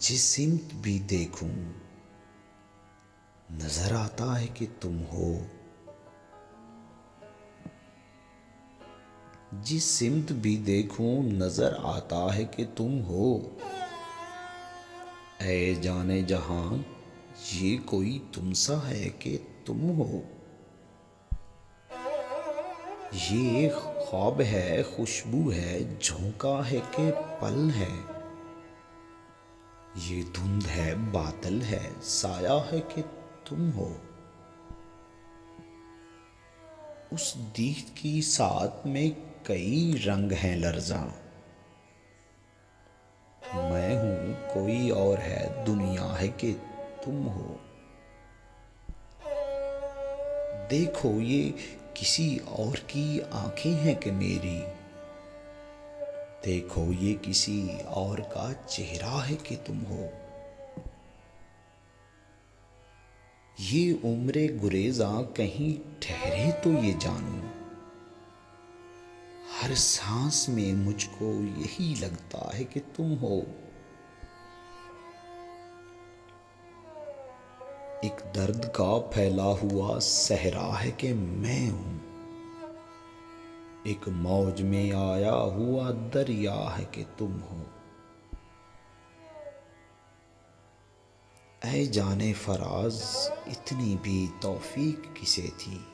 जिस सिमत भी देखूं नजर आता है कि तुम हो। जिस सिमत भी देखूं नजर आता है कि तुम हो। ऐ जाने जहां ये कोई तुम सा है कि तुम हो। ये ख्वाब है, खुशबू है, झोंका है कि पल है। ये धुंध है, बादल है, साया है कि तुम हो। उस दीद की साथ में कई रंग हैं लर्जा। मैं हूं कोई और है, दुनिया है कि तुम हो। देखो ये किसी और की आंखें हैं कि मेरी। देखो ये किसी और का चेहरा है कि तुम हो। ये उम्रे गुरेजा कहीं ठहरे तो ये जानूं। हर सांस में मुझको यही लगता है कि तुम हो। एक दर्द का फैला हुआ सहरा है कि मैं हूं। एक मौज में आया हुआ दरिया है कि तुम हो। ऐ जाने फराज इतनी भी तौफीक किसे थी।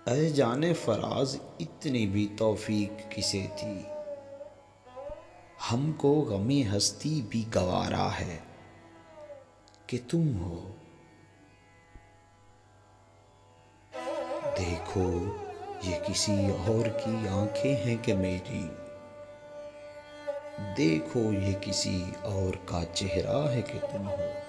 ऐ जाने फराज इतनी भी तौफीक किसे थी। हमको गमे हस्ती भी गवारा है कि तुम हो। देखो ये किसी और की आंखें हैं कि मेरी। देखो ये किसी और का चेहरा है कि तुम हो।